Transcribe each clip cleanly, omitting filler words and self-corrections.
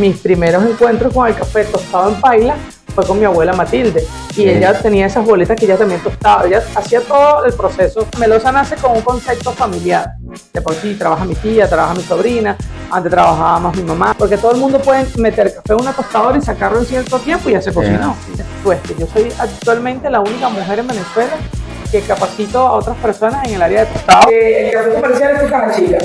mis primeros encuentros con el café tostado en paila fue con mi abuela Matilde. Y ella tenía esas bolitas que ella también tostaba. Ella hacía todo el proceso. Melosa nace con un concepto familiar. De por sí trabaja mi tía, trabaja mi sobrina, antes trabajaba más mi mamá. Porque todo el mundo puede meter café en una tostadora y sacarlo en cierto tiempo y ya se cocinó. Pues yo soy actualmente la única mujer en Venezuela que capacito a otras personas en el área de tostado. El café comercial es tu caja chica,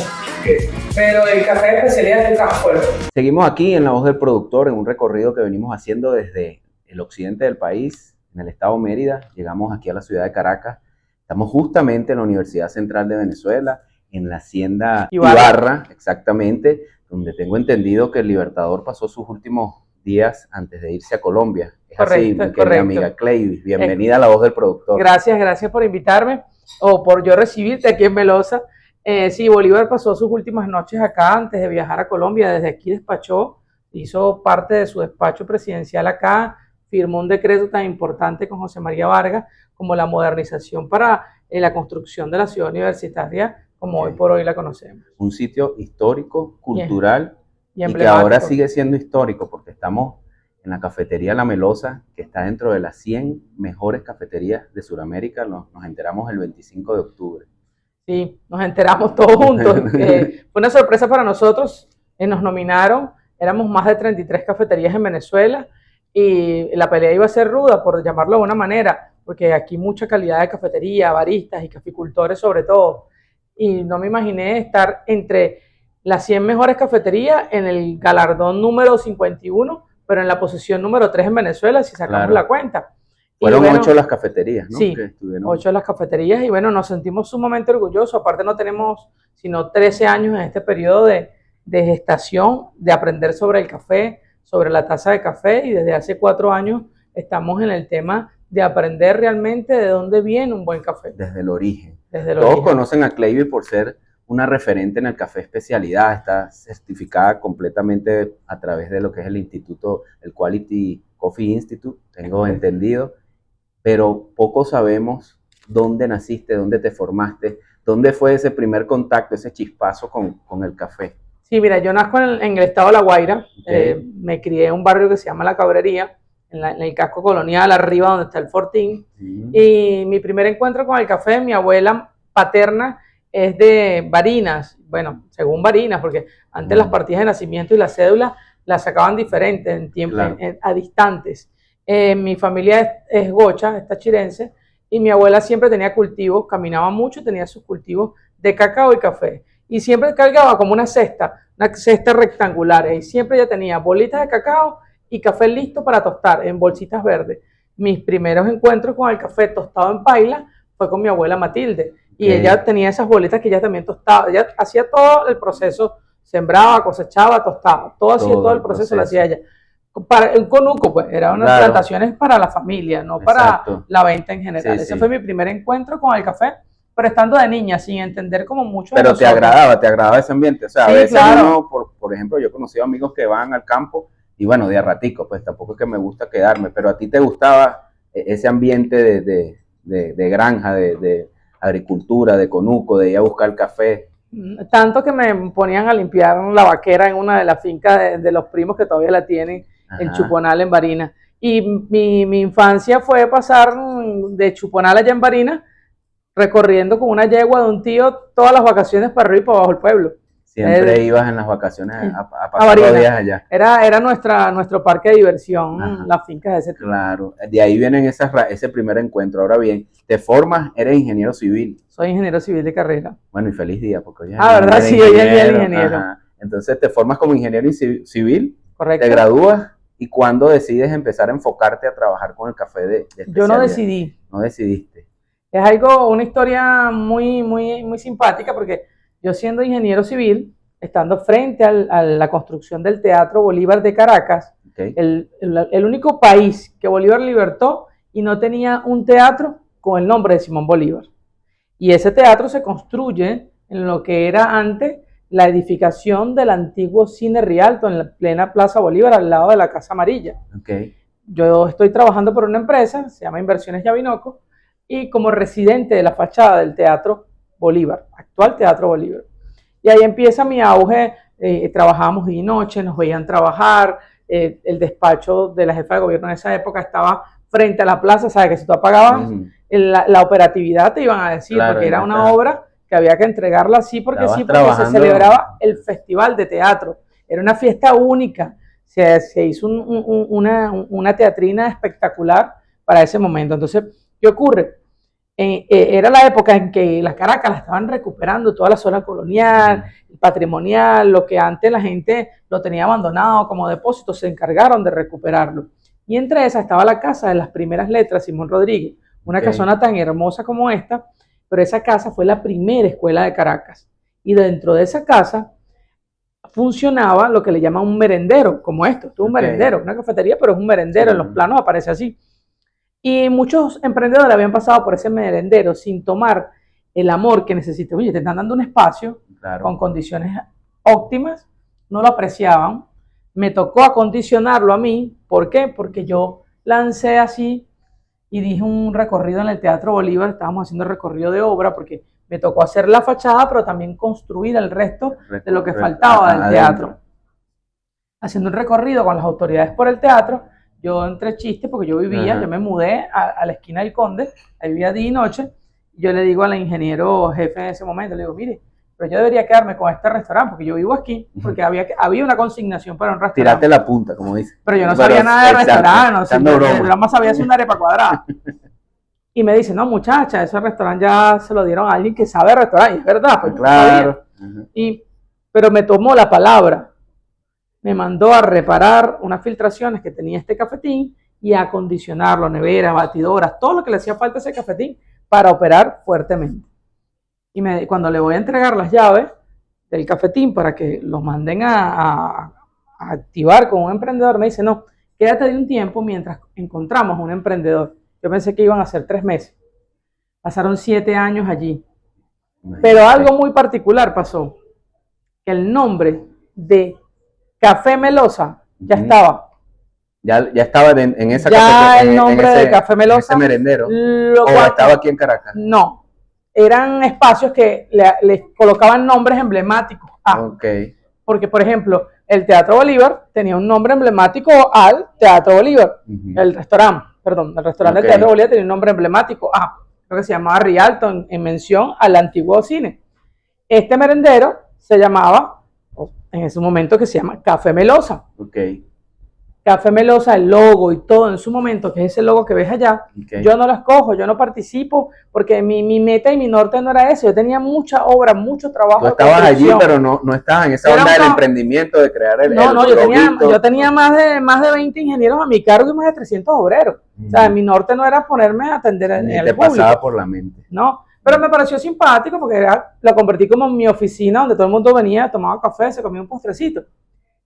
pero el café de especialidad es tu caja fuerte. Seguimos aquí en La Voz del Productor, en un recorrido que venimos haciendo desde el occidente del país, en el estado Mérida. Llegamos aquí a la ciudad de Caracas. Estamos justamente en la Universidad Central de Venezuela, en la hacienda Ibarra, exactamente, donde tengo entendido que el Libertador pasó sus últimos días antes de irse a Colombia. Es correcto, así, mi querida amiga Cleivis. Bienvenida a La Voz del Productor. Gracias por invitarme o por yo recibirte aquí en Melosa. Sí, Bolívar pasó sus últimas noches acá antes de viajar a Colombia. Desde aquí despachó, hizo parte de su despacho presidencial acá, firmó un decreto tan importante con José María Vargas como la modernización para la construcción de la ciudad universitaria como hoy por hoy la conocemos. Un sitio histórico, cultural y que ahora sigue siendo histórico porque estamos en la cafetería La Melosa, que está dentro de las 100 mejores cafeterías de Sudamérica. Nos enteramos el 25 de octubre. Sí, nos enteramos todos juntos. Fue una sorpresa para nosotros. Nos nominaron, éramos más de 33 cafeterías en Venezuela y la pelea iba a ser ruda, por llamarlo de una manera, porque aquí mucha calidad de cafetería, baristas y caficultores sobre todo. Y no me imaginé estar entre las 100 mejores cafeterías en el galardón número 51, pero en la posición número 3 en Venezuela, si sacamos la cuenta. Fueron 8 las cafeterías, ¿no? Sí, 8 las cafeterías y bueno, nos sentimos sumamente orgullosos. Aparte no tenemos sino 13 años en este periodo de gestación, de aprender sobre el café, sobre la taza de café, y desde hace 4 años estamos en el tema de aprender realmente de dónde viene un buen café. Desde el origen. Todos conocen a Cleivis por ser una referente en el café especialidad. Está certificada completamente a través de lo que es el instituto, el Quality Coffee Institute, tengo entendido. Pero poco sabemos dónde naciste, dónde te formaste, dónde fue ese primer contacto, ese chispazo con el café. Sí, mira, yo nazco en el estado de La Guaira. Me crié en un barrio que se llama La Cabrería, en el casco colonial, arriba donde está el Fortín. Y mi primer encuentro con el café, mi abuela paterna es de Barinas, bueno, según Barinas, porque antes las partidas de nacimiento y las cédulas las sacaban diferentes en tiempo, a distantes. Mi familia es gocha, es tachirense, y mi abuela siempre tenía cultivos, caminaba mucho, tenía sus cultivos de cacao y café. Y siempre cargaba como una cesta rectangular, y siempre ella tenía bolitas de cacao y café listo para tostar en bolsitas verdes. Mis primeros encuentros con el café tostado en paila fue con mi abuela Matilde. Y ella tenía esas bolitas que ella también tostaba. Ella hacía todo el proceso, sembraba, cosechaba, tostaba. Todo el proceso lo hacía ella. Un conuco, pues, eran unas plantaciones para la familia, no para la venta en general. Ese fue mi primer encuentro con el café, pero estando de niña, sin entender como mucho. Pero te agradaba ese ambiente. O sea, a veces uno, por ejemplo, yo he conocido amigos que van al campo y bueno, de a ratico, pues tampoco es que me gusta quedarme, pero a ti te gustaba ese ambiente de granja, de agricultura, de conuco, de ir a buscar el café. Tanto que me ponían a limpiar la vaquera en una de las fincas de los primos que todavía la tienen, en Chuponal, en Barinas. Y mi infancia fue pasar de Chuponal allá en Barinas, recorriendo con una yegua de un tío todas las vacaciones para arriba y para abajo el pueblo. Siempre ibas en las vacaciones a pasar los días allá. Era nuestro parque de diversión, las fincas de ese tipo. Claro, de ahí vienen ese primer encuentro. Ahora bien, te formas, eres ingeniero civil. Soy ingeniero civil de carrera. Bueno, y feliz día, porque hoy es ¿verdad? Sí, hoy es el día del ingeniero. Entonces te formas como ingeniero civil. Correcto. Te gradúas, ¿y cuándo decides empezar a enfocarte a trabajar con el café de especialidad? Yo no decidí. No decidiste. Es una historia muy simpática, porque yo siendo ingeniero civil, estando frente a la construcción del Teatro Bolívar de Caracas, el único país que Bolívar libertó y no tenía un teatro con el nombre de Simón Bolívar. Y ese teatro se construye en lo que era antes la edificación del antiguo Cine Rialto en la plena Plaza Bolívar, al lado de la Casa Amarilla. Yo estoy trabajando por una empresa, se llama Inversiones Yavinoco, y como residente de la fachada del Teatro Bolívar, actual Teatro Bolívar. Y ahí empieza mi auge trabajábamos día y noche, nos veían trabajar, el despacho de la jefa de gobierno en esa época estaba frente a la plaza, ¿sabes? Que si tú apagabas la operatividad te iban a decir, claro, porque era una obra que había que entregarla así, porque sí, porque se celebraba el festival de teatro, era una fiesta única, se hizo una teatrina espectacular para ese momento. Entonces, ¿qué ocurre? Era la época en que las Caracas la estaban recuperando, toda la zona colonial, patrimonial, lo que antes la gente lo tenía abandonado como depósito, se encargaron de recuperarlo. Y entre esas estaba la casa de las primeras letras, Simón Rodríguez, una casona tan hermosa como esta, pero esa casa fue la primera escuela de Caracas. Y dentro de esa casa funcionaba lo que le llaman un merendero, como esto, un merendero, una cafetería, pero es un merendero, en los planos aparece así. Y muchos emprendedores habían pasado por ese merendero sin tomar el amor que necesitan. Oye, te están dando un espacio con condiciones óptimas, no lo apreciaban. Me tocó acondicionarlo a mí. ¿Por qué? Porque yo lancé así y dije un recorrido en el Teatro Bolívar. Estábamos haciendo recorrido de obra porque me tocó hacer la fachada, pero también construir el resto de lo que faltaba del teatro. Haciendo un recorrido con las autoridades por el teatro. Yo entre chistes, porque yo vivía, yo me mudé a la esquina del Conde, ahí vivía día y noche, y yo le digo al ingeniero jefe en ese momento, le digo, mire, pero yo debería quedarme con este restaurante, porque yo vivo aquí, porque había una consignación para un restaurante. Tirate la punta, como dice. Pero yo no sabía nada de restaurante, nada más sabía hacer una arepa cuadrada. Y me dice, no muchacha, ese restaurante ya se lo dieron a alguien que sabe restaurante, y es verdad, pues claro. Pero me tomó la palabra. Me mandó a reparar unas filtraciones que tenía este cafetín y a acondicionarlo, neveras, batidoras, todo lo que le hacía falta a ese cafetín para operar fuertemente. Y cuando le voy a entregar las llaves del cafetín para que los manden a activar con un emprendedor, me dice, no, quédate de un tiempo mientras encontramos un emprendedor. Yo pensé que iban a ser 3 meses. Pasaron 7 años allí. Pero algo muy particular pasó, que el nombre de Café Melosa ya estaba. Ya estaba en esa ya el nombre de Café Melosa. En ese merendero. ¿O estaba aquí en Caracas? No. Eran espacios que le colocaban nombres emblemáticos. Porque, por ejemplo, el Teatro Bolívar tenía un nombre emblemático al Teatro Bolívar. El restaurante del Teatro Bolívar tenía un nombre emblemático. Creo que se llamaba Rialto en mención al antiguo cine. Este merendero se llamaba, en ese momento, que se llama Café Melosa. Café Melosa, el logo y todo en su momento, que es ese logo que ves allá, yo no lo escojo, yo no participo, porque mi meta y mi norte no era eso. Yo tenía mucha obra, mucho trabajo. Tú estabas allí, pero no estabas en esa onda del emprendimiento, de crear el yo tenía más de 20 ingenieros a mi cargo y más de 300 obreros. O sea, mi norte no era ponerme a atender en el público. Te pasaba por la mente. No, pero me pareció simpático porque la convertí como mi oficina, donde todo el mundo venía, tomaba café, se comía un postrecito.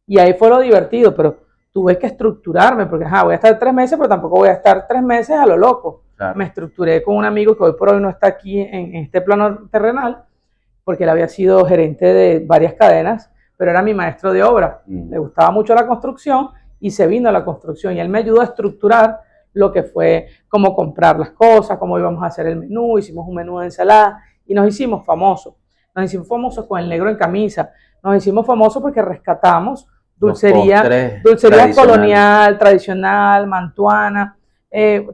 Y ahí fue lo divertido, pero tuve que estructurarme, porque voy a estar 3 meses, pero tampoco voy a estar 3 meses a lo loco. Claro. Me estructuré con un amigo que hoy por hoy no está aquí en este plano terrenal, porque él había sido gerente de varias cadenas, pero era mi maestro de obra. Le gustaba mucho la construcción y se vino a la construcción. Y él me ayudó a estructurar lo que fue cómo comprar las cosas, cómo íbamos a hacer el menú. Hicimos un menú de ensalada y nos hicimos famosos. Nos hicimos famosos con el negro en camisa. Nos hicimos famosos porque rescatamos dulcería colonial, tradicional, mantuana.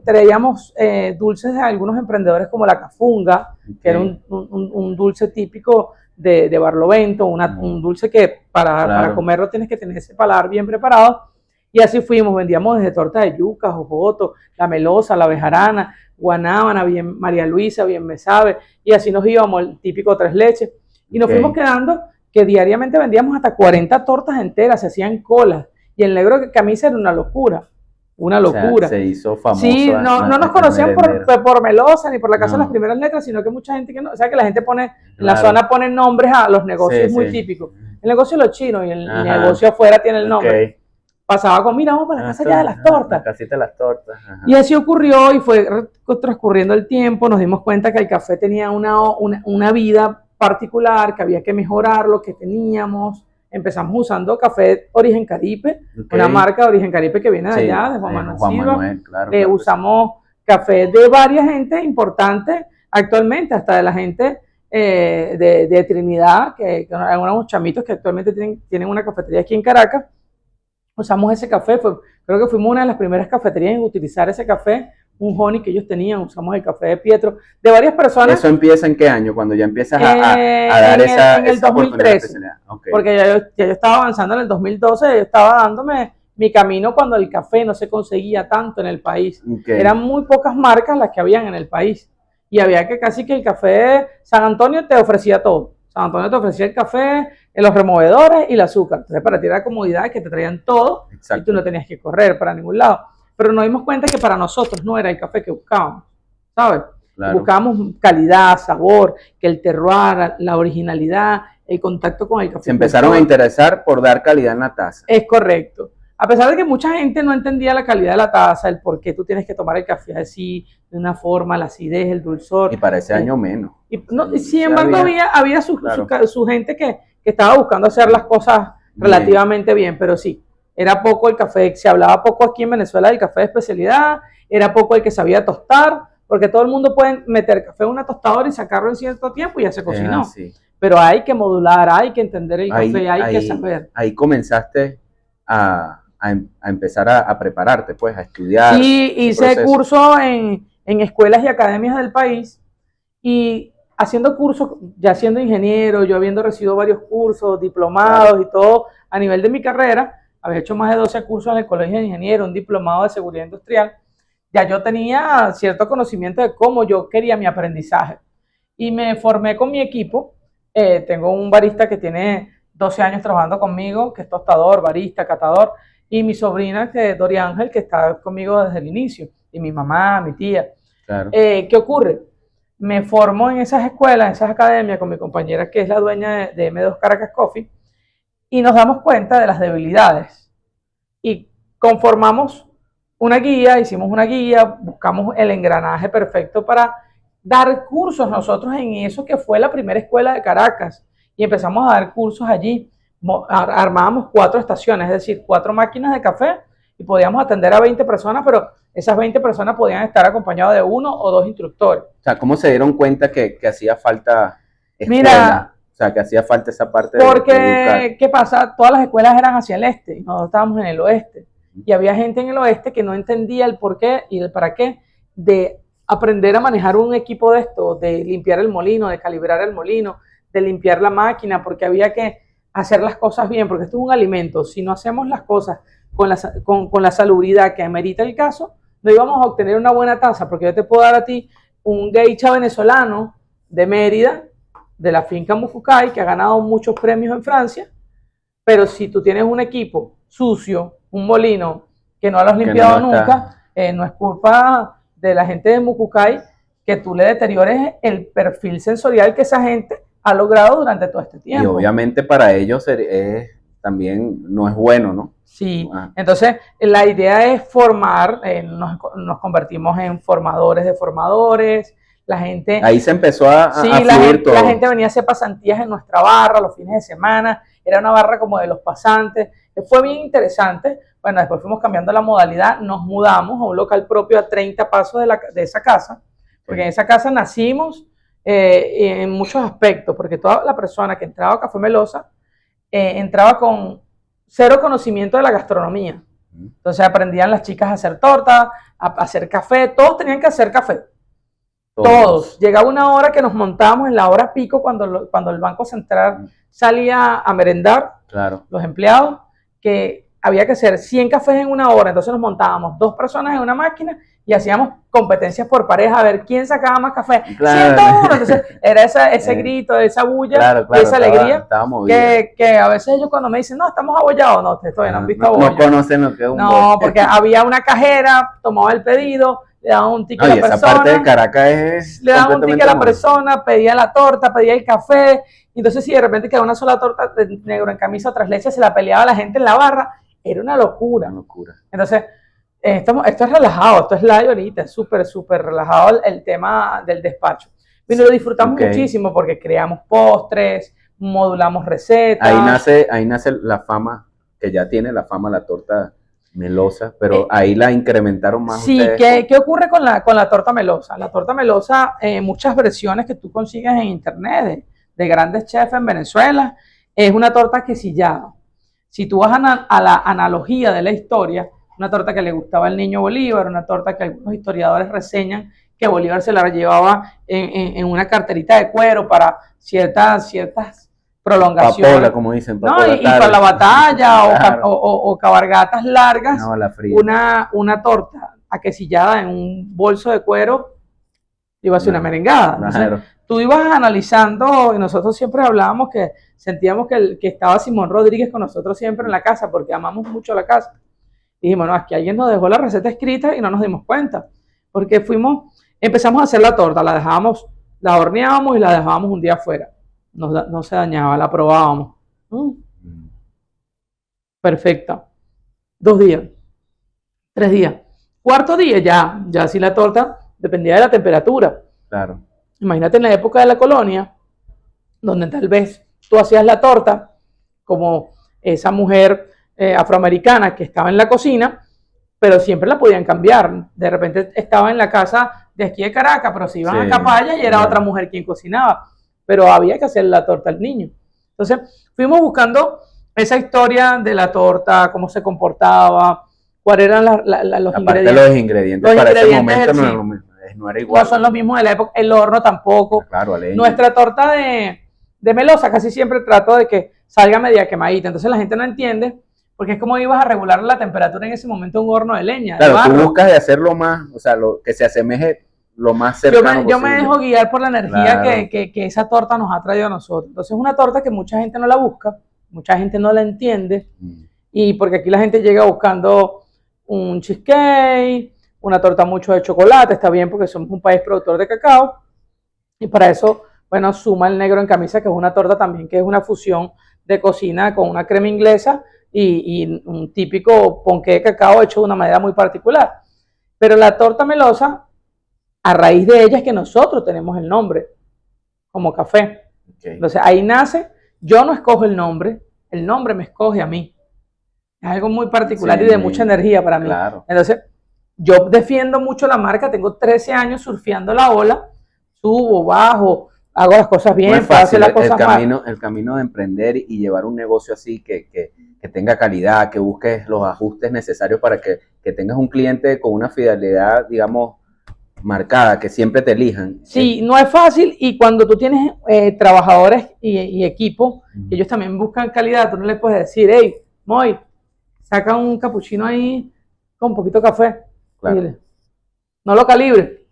Traíamos dulces de algunos emprendedores como la cafunga, que era un dulce típico de Barlovento, un dulce que para comerlo tienes que tener ese paladar bien preparado. Y así fuimos, vendíamos desde torta de yuca, jojoto, la melosa, la bejarana, guanábana, bien María Luisa, bien me sabe, y así nos íbamos, el típico 3 leches. Y nos fuimos quedando que diariamente vendíamos hasta 40 tortas enteras, se hacían colas, y el negro de camisa era una locura. Una locura. O sea, se hizo famoso. Sí, no nos conocían por Melosa ni por la Casa de las Primeras Letras, sino que mucha gente que no, o sea, que la gente pone, en la zona pone nombres a los negocios muy típicos. El negocio de los chinos y el negocio afuera tiene el nombre. Pasaba con, mira, vamos para la casa ya de las tortas. La casita de las tortas. Y así ocurrió y fue transcurriendo el tiempo, nos dimos cuenta que el café tenía una vida particular, que había que mejorar lo que teníamos. Empezamos usando café Origen Caripe, una marca de Origen Caripe que viene de allá, de Juan Manuel Silva. Claro, usamos café de varias gente importante actualmente, hasta de la gente de Trinidad, que eran unos chamitos que actualmente tienen una cafetería aquí en Caracas. Usamos ese café, creo que fuimos una de las primeras cafeterías en utilizar ese café, un honey que ellos tenían, usamos el café de Pietro, de varias personas. ¿Eso empieza en qué año? Cuando ya empiezas a dar en el 2013, okay. Porque ya yo estaba avanzando en el 2012, yo estaba dándome mi camino cuando el café no se conseguía tanto en el país. Okay. Eran muy pocas marcas las que habían en el país y había que casi que el café, San Antonio te ofrecía todo. San Antonio te ofrecía el café, los removedores y el azúcar. Entonces, para ti era comodidad que te traían todo. Exacto. Y tú no tenías que correr para ningún lado. Pero nos dimos cuenta que para nosotros no era el café que buscábamos, ¿sabes? Claro. Buscábamos calidad, sabor, que el terroir, la originalidad, el contacto con el café. Se empezaron a interesar por dar calidad en la taza. Es correcto. A pesar de que mucha gente no entendía la calidad de la taza, el por qué tú tienes que tomar el café así, de una forma, la acidez, el dulzor. Y para ese año menos. Y sin embargo, había su gente que estaba buscando hacer las cosas relativamente bien, pero sí, era poco el café, se hablaba poco aquí en Venezuela del café de especialidad, era poco el que sabía tostar, porque todo el mundo puede meter café en una tostadora y sacarlo en cierto tiempo y ya se cocinó. Pero hay que modular, hay que entender el café, hay que saber. Ahí comenzaste a empezar a prepararte, pues, a estudiar. Sí, hice cursos en escuelas y academias del país y haciendo cursos, ya siendo ingeniero, yo habiendo recibido varios cursos, diplomados, claro, y todo a nivel de mi carrera, había hecho más de 12 cursos en el colegio de ingeniero, un diplomado de seguridad industrial, ya yo tenía cierto conocimiento de cómo yo quería mi aprendizaje y me formé con mi equipo. Tengo un barista que tiene 12 años trabajando conmigo, que es tostador, barista, catador, y mi sobrina, que es Doria Ángel, que está conmigo desde el inicio, y mi mamá, mi tía. Claro. ¿Qué ocurre? Me formo en esas escuelas, en esas academias, con mi compañera que es la dueña de M2 Caracas Coffee, y nos damos cuenta de las debilidades. Y conformamos una guía, hicimos una guía, buscamos el engranaje perfecto para dar cursos nosotros en eso que fue la primera escuela de Caracas. Y empezamos a dar cursos allí. Armábamos 4 estaciones, es decir, 4 máquinas de café y podíamos atender a 20 personas, pero esas 20 personas podían estar acompañadas de 1 o 2 instructores. O sea, ¿cómo se dieron cuenta que hacía falta escuela? Mira, o sea, que hacía falta esa parte porque, ¿qué pasa? Todas las escuelas eran hacia el este y nosotros estábamos en el oeste. Y había gente en el oeste que no entendía el por qué y el para qué de aprender a manejar un equipo de esto, de limpiar el molino, de calibrar el molino, de limpiar la máquina, porque había que hacer las cosas bien, porque esto es un alimento. Si no hacemos las cosas con la salubridad que amerita el caso, no íbamos a obtener una buena taza, porque yo te puedo dar a ti un geisha venezolano de Mérida, de la finca Mucucay, que ha ganado muchos premios en Francia, pero si tú tienes un equipo sucio, un molino que no lo has limpiado nunca, no es culpa de la gente de Mucucay que tú le deteriores el perfil sensorial que esa gente ha logrado durante todo este tiempo. Y obviamente para ellos también no es bueno, ¿no? Sí, entonces la idea es formar, nos convertimos en formadores de formadores, la gente... Ahí se empezó a fluir todo. La gente venía a hacer pasantías en nuestra barra los fines de semana, era una barra como de los pasantes, fue bien interesante. Bueno, después fuimos cambiando la modalidad, nos mudamos a un local propio a 30 pasos de esa casa, porque en esa casa nacimos en muchos aspectos, porque toda la persona que entraba a Café Melosa entraba con 0 conocimiento de la gastronomía. Entonces aprendían las chicas a hacer torta, a hacer café, todos tenían que hacer café. Todos. Llegaba una hora que nos montábamos en la hora pico cuando el Banco Central salía a merendar, claro, los empleados, que había que hacer 100 cafés en una hora, entonces nos montábamos 2 personas en una máquina y hacíamos competencias por pareja a ver quién sacaba más café. Claro. 101, entonces era ese grito, esa bulla, claro, esa alegría, que a veces ellos cuando me dicen, no, estamos abollados, no, ustedes todavía no han visto abollados. No conocen lo que es un No, porque había una cajera, tomaba el pedido, le daban un ticket a la persona. Esa parte de Caracas le daban un ticket a la persona, pedía la torta, pedía el café, y entonces si de repente quedaba una sola torta de negro en camisa o 3 leches, se la peleaba la gente en la barra, era una locura. Una locura. Entonces, esto es relajado, esto es live ahorita, es súper relajado el tema del despacho. Y lo disfrutamos muchísimo porque creamos postres, modulamos recetas. Ahí nace la fama, que ya tiene la fama la torta Melosa, pero ahí la incrementaron más. Sí, ¿qué ocurre con la torta melosa? La torta melosa, muchas versiones que tú consigues en internet de grandes chefs en Venezuela, es una torta quesillada. Si tú vas a la analogía de la historia, una torta que le gustaba al niño Bolívar, una torta que algunos historiadores reseñan que Bolívar se la llevaba en una carterita de cuero para ciertas prolongaciones. Papola, como dicen. No, y para la batalla, claro. o cabalgatas largas, no, una torta aquesillada en un bolso de cuero iba a ser una merengada. Entonces, claro. Tú ibas analizando, y nosotros siempre hablábamos que sentíamos que estaba Simón Rodríguez con nosotros siempre en la casa, porque amamos mucho la casa. Y dijimos, no, es que alguien nos dejó la receta escrita y no nos dimos cuenta, porque empezamos a hacer la torta, la horneábamos y la dejábamos un día afuera. No se dañaba, la probábamos. Perfecta. 2 días, 3 días. 4º día ya sí la torta dependía de la temperatura. Claro. Imagínate en la época de la colonia, donde tal vez tú hacías la torta como esa mujer afroamericana que estaba en la cocina, pero siempre la podían cambiar. De repente estaba en la casa de aquí de Caracas, pero se iban a Capaya y era otra mujer quien cocinaba. Pero había que hacer la torta al niño. Entonces, fuimos buscando esa historia de la torta, cómo se comportaba, cuáles eran los ingredientes. Los ingredientes para ese momento no era igual. No son los mismos de la época, el horno tampoco. Claro, nuestra torta de melosa casi siempre trato de que salga media quemadita. Entonces la gente no entiende, porque es como ibas a regular la temperatura en ese momento en un horno de leña. Claro, tú buscas de hacerlo más, o sea, que se asemeje lo más cercano yo me dejo guiar por la energía que esa torta nos ha traído a nosotros. Entonces es una torta que mucha gente no la busca, mucha gente no la entiende, y porque aquí la gente llega buscando un cheesecake, una torta mucho de chocolate, está bien porque somos un país productor de cacao, y para eso, bueno, suma el negro en camisa, que es una torta también que es una fusión de cocina con una crema inglesa y un típico ponqué de cacao hecho de una manera muy particular. Pero la torta melosa, a raíz de ella es que nosotros tenemos el nombre, como café. Entonces ahí nace, yo no escojo el nombre me escoge a mí. Es algo muy particular y de mucha energía para mí. Claro. Entonces, yo defiendo mucho la marca, tengo 13 años surfeando la ola, subo, bajo, hago las cosas bien, no es fácil, el camino de emprender y llevar un negocio así que tenga calidad, que busques los ajustes necesarios para que tengas un cliente con una fidelidad, digamos, marcada, que siempre te elijan. Sí, no es fácil, y cuando tú tienes trabajadores y equipo, que ellos también buscan calidad, tú no les puedes decir, hey, Moy, saca un capuchino ahí con un poquito de café. Claro. Dile, no lo calibre.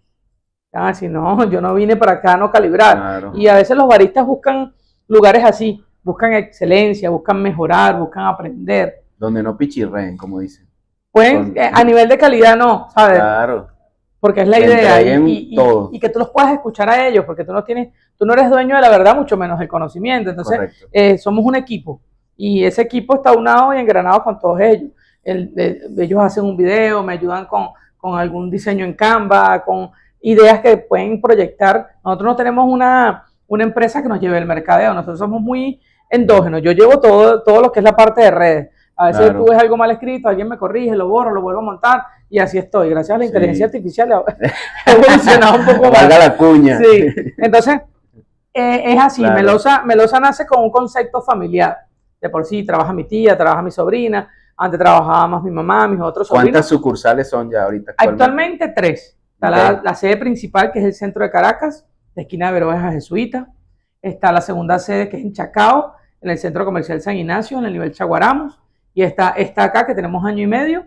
Si no, yo no vine para acá a no calibrar. Claro. Y a veces los baristas buscan lugares así, buscan excelencia, buscan mejorar, buscan aprender. Donde no pichirreen, como dicen. Pues a nivel de calidad no, ¿sabes? Claro. Porque es la idea, y que tú los puedas escuchar a ellos, porque tú no eres dueño de la verdad, mucho menos del conocimiento. Entonces, somos un equipo, y ese equipo está unado y engranado con todos ellos. Ellos hacen un video, me ayudan con algún diseño en Canva, con ideas que pueden proyectar. Nosotros no tenemos una empresa que nos lleve el mercadeo, nosotros somos muy endógenos. Yo llevo todo lo que es la parte de redes. A veces tú ves algo mal escrito, alguien me corrige, lo borro, lo vuelvo a montar, y así estoy. Gracias a la inteligencia artificial he evolucionado un poco más. Valga la cuña. Sí, entonces es así. Claro. Melosa nace con un concepto familiar. De por sí trabaja mi tía, trabaja mi sobrina, antes trabajaba más mi mamá, mis otros sobrinos. ¿Cuántas sucursales son ya ahorita? Actualmente 3. Está la sede principal, que es el centro de Caracas, de esquina de Veroveja Jesuita. Está la segunda sede, que es en Chacao, en el centro comercial San Ignacio, en el nivel Chaguaramos. Y está acá, que tenemos año y medio,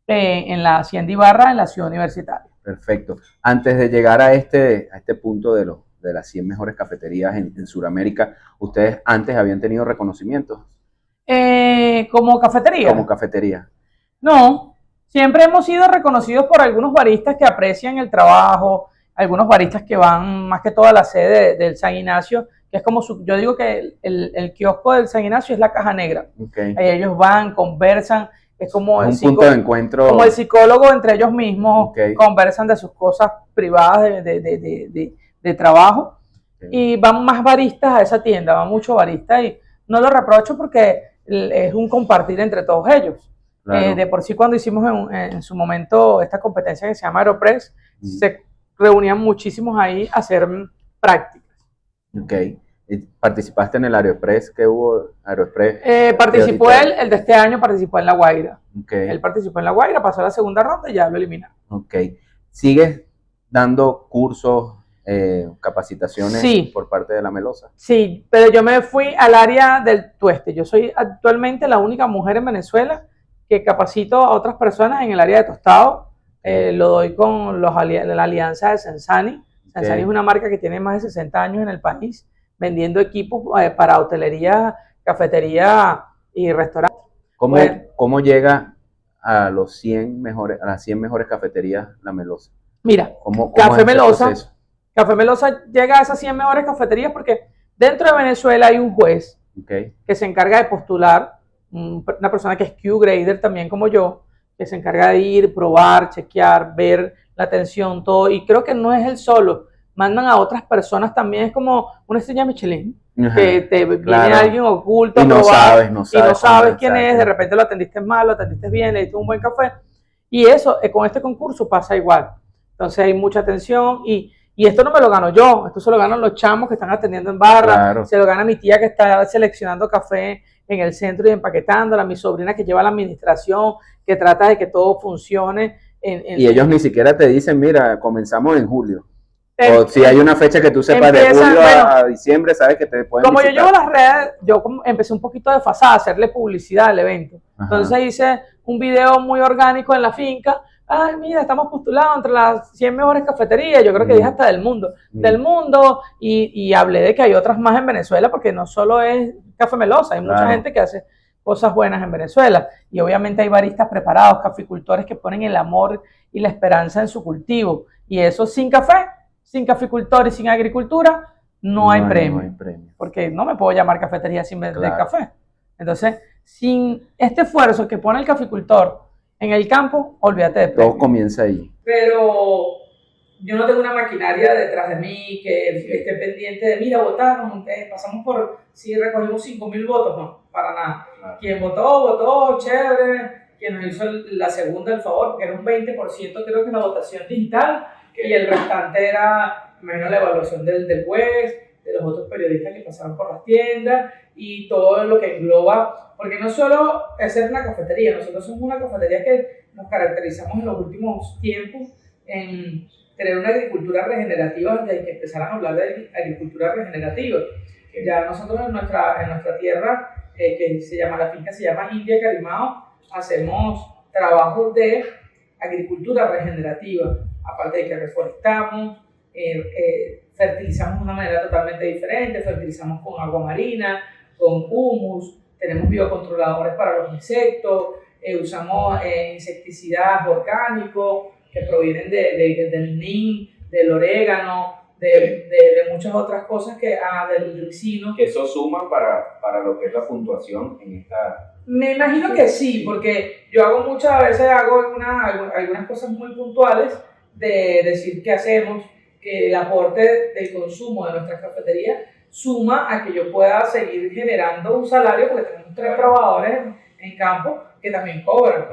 en la Hacienda Ibarra, en la ciudad universitaria. Perfecto. Antes de llegar a este punto de las 100 mejores cafeterías en Sudamérica, ¿ustedes antes habían tenido reconocimientos? ¿Como cafetería? Como cafetería. No, siempre hemos sido reconocidos por algunos baristas que aprecian el trabajo, algunos baristas que van más que todo a la sede del San Ignacio, que es como yo digo que el kiosco del San Ignacio es la caja negra. Okay. Ahí ellos van, conversan, es como un punto de encuentro. Como el psicólogo entre ellos mismos, conversan de sus cosas privadas de trabajo. Y van más baristas a esa tienda, van muchos baristas, y no lo reprocho porque es un compartir entre todos ellos. Claro. De por sí, cuando hicimos en su momento esta competencia que se llama Aeropress, se reunían muchísimos ahí a hacer prácticas. Ok. ¿Y participaste en el Aeropress que hubo? Participó él, el de este año participó en La Guaira. Okay. Él participó en La Guaira, pasó a la segunda ronda y ya lo eliminaron. Ok. ¿Sigues dando cursos, capacitaciones por parte de La Melosa? Sí, pero yo me fui al área del tueste. Yo soy actualmente la única mujer en Venezuela que capacito a otras personas en el área de tostado. Lo doy con la alianza de Sensani. Sensani es una marca que tiene más de 60 años en el país, vendiendo equipos para hotelería, cafetería y restaurantes. ¿Cómo llega a las 100 mejores cafeterías La Melosa? Mira, ¿Cómo Café Melosa llega a esas 100 mejores cafeterías porque dentro de Venezuela hay un juez que se encarga de postular, una persona que es Q-Grader también como yo, que se encarga de ir, probar, chequear, ver la atención, todo. Y creo que no es él solo, mandan a otras personas también, es como una estrella Michelin, que viene alguien oculto y no sabes y no sabes quién es, de repente lo atendiste mal, lo atendiste bien, le diste un buen café. Y eso, con este concurso pasa igual. Entonces hay mucha atención y esto no me lo gano yo, esto se lo ganan los chamos que están atendiendo en barra, se lo gana mi tía que está seleccionando café en el centro y empaquetándola, mi sobrina que lleva la administración, que trata de que todo funcione. Y ellos ni siquiera te dicen, mira, comenzamos en julio. O si hay una fecha que tú sepas de julio a diciembre, sabes que te pueden visitar. Yo llevo las redes, yo empecé un poquito desfasada a hacerle publicidad al evento. Entonces hice un video muy orgánico en la finca. Ay, mira, estamos postulados entre las 100 mejores cafeterías, yo creo que dije hasta del mundo, y hablé de que hay otras más en Venezuela, porque no solo es Café Melosa, hay mucha gente que hace cosas buenas en Venezuela, y obviamente hay baristas preparados, caficultores que ponen el amor y la esperanza en su cultivo, y eso sin café, sin caficultor y sin agricultura, no hay premio, porque no me puedo llamar cafetería sin vender café. Entonces, sin este esfuerzo que pone el caficultor en el campo, olvídate de premio. Todo comienza ahí. Pero yo no tengo una maquinaria detrás de mí que esté pendiente de, mira, votaron, pasamos por, si recogimos 5.000 votos, no, para nada. Quien votó, chévere. Quien nos hizo la segunda el favor, porque era un 20%, creo que la votación digital, y el restante era, imagino, la evaluación del juez, de los otros periodistas que pasaron por las tiendas, y todo lo que engloba, porque no solo es ser una cafetería, nosotros somos una cafetería que nos caracterizamos en los últimos tiempos en tener una agricultura regenerativa, desde que empezaron a hablar de agricultura regenerativa. Ya nosotros en nuestra tierra, que se llama, la finca se llama India Carimao, hacemos trabajos de agricultura regenerativa, aparte de que reforestamos, fertilizamos de una manera totalmente diferente, fertilizamos con agua marina, con humus, tenemos biocontroladores para los insectos, usamos insecticidas orgánicos que provienen del NIM, del orégano, de muchas otras cosas del ricino. ¿Que eso suma para lo que es la puntuación en esta...? Me imagino que sí, porque yo muchas veces hago algunas cosas muy puntuales de decir qué hacemos, que el aporte del consumo de nuestras cafeterías suma a que yo pueda seguir generando un salario, porque tenemos 3 trabajadores en campo que también cobran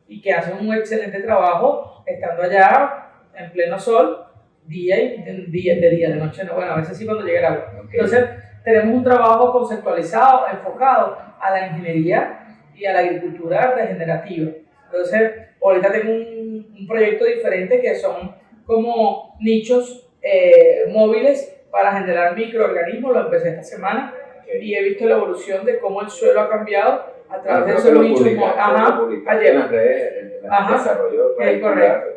y que hacen un excelente trabajo estando allá en pleno sol, de noche no, bueno, a veces sí cuando llega el agua. Entonces tenemos un trabajo conceptualizado, enfocado a la ingeniería y a la agricultura regenerativa. Entonces ahorita tengo un proyecto diferente que son como nichos móviles para generar microorganismos. Lo empecé esta semana y he visto la evolución de cómo el suelo ha cambiado a través de esos nichos. Ayer. En las redes, desarrollo correcto.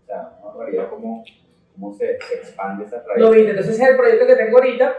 O sea, una realidad cómo se expande esa raíz. Lo viste, entonces ese es el proyecto que tengo ahorita,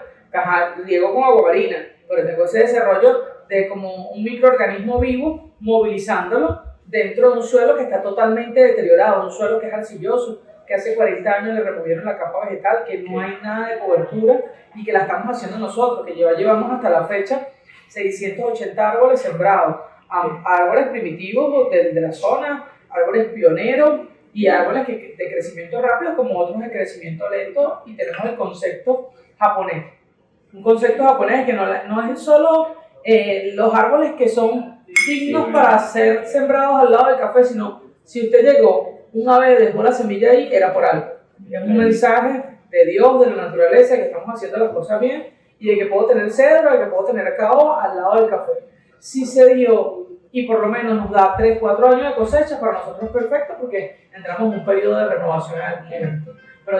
riego con agua marina, pero tengo ese desarrollo de como un microorganismo vivo, movilizándolo dentro de un suelo que está totalmente deteriorado, un suelo que es arcilloso, que hace 40 años le removieron la capa vegetal, que no hay nada de cobertura y que la estamos haciendo nosotros, que llevamos hasta la fecha 680 árboles sembrados, árboles primitivos de la zona, árboles pioneros y árboles de crecimiento rápido como otros de crecimiento lento, y tenemos el concepto japonés. Un concepto japonés que no es solo los árboles que son dignos para ser sembrados al lado del café, sino si usted llegó, un ave dejó la semilla ahí, era por algo. Es un mensaje de Dios, de la naturaleza, que estamos haciendo las cosas bien y de que puedo tener cedro, de que puedo tener caoba al lado del café. Si se dio y por lo menos nos da 3, 4 años de cosecha, para nosotros es perfecto porque entramos en un periodo de renovación en el momento. Pero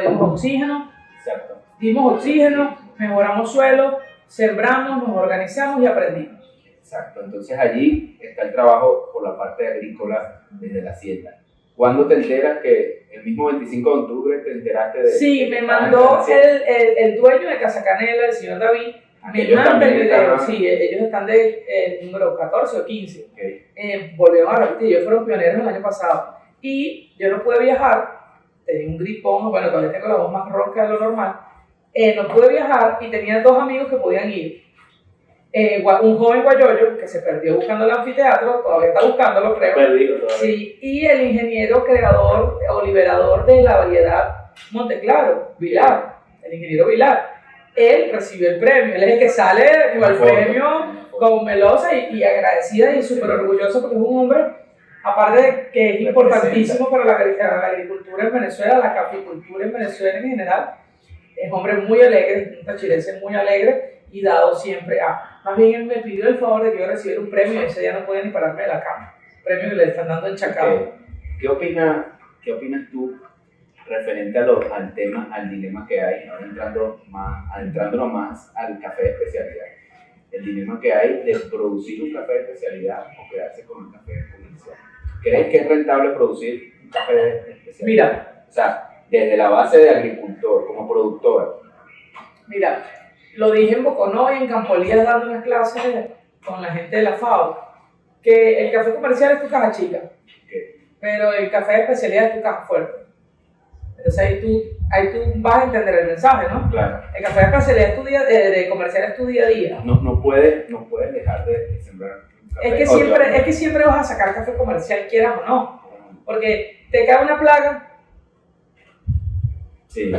dimos oxígeno, mejoramos suelo, sembramos, nos organizamos y aprendimos. Exacto, entonces allí está el trabajo por la parte agrícola desde la hacienda. ¿Cuándo te enteras que el mismo 25 de octubre te enteraste de...? Sí, me mandó el dueño de Casa Canela, el señor David, me manda el video. Sí, ellos están de número 14 o 15. Okay. Volvieron a repetir, ellos fueron pioneros el año pasado. Y yo no pude viajar, tenía un gripón, bueno, todavía tengo la voz más ronca de lo normal. No pude viajar y tenía 2 amigos que podían ir. Un joven guayoyo que se perdió buscando el anfiteatro, todavía está buscándolo, creo. Perdido todavía. Sí, y el ingeniero creador o liberador de la variedad Monteclaro, Vilar, el ingeniero Vilar. Él recibió el premio, él es el que sale con el premio con melosa y agradecida y súper orgulloso porque es un hombre, aparte de que es importantísimo para la agricultura en Venezuela, la caficultura en Venezuela en general, es un hombre muy alegre, un tachirense muy alegre y dado siempre a. Más bien él me pidió el favor de que yo recibiera un premio y ese día no podía ni pararme de la cama. Premio que le están dando en Chacao. ¿Qué opinas tú referente al dilema que hay, adentrándonos más al café de especialidad? El dilema que hay de producir un café de especialidad o quedarse con el café comercial. ¿Crees que es rentable producir un café de especialidad? Mira. O sea, desde la base de agricultor, como productor. Mira, lo dije en Boconó y en Campolías dando unas clases con la gente de la FAO, que el café comercial es tu caja chica, pero el café de especialidad es tu caja fuerte. Entonces ahí tú vas a entender el mensaje, ¿no? Claro. El café de especialidad de comercial es tu día a día. No puedes dejar de sembrar un café. Es que siempre vas a sacar café comercial, quieras o no, porque te cae una plaga. Sí,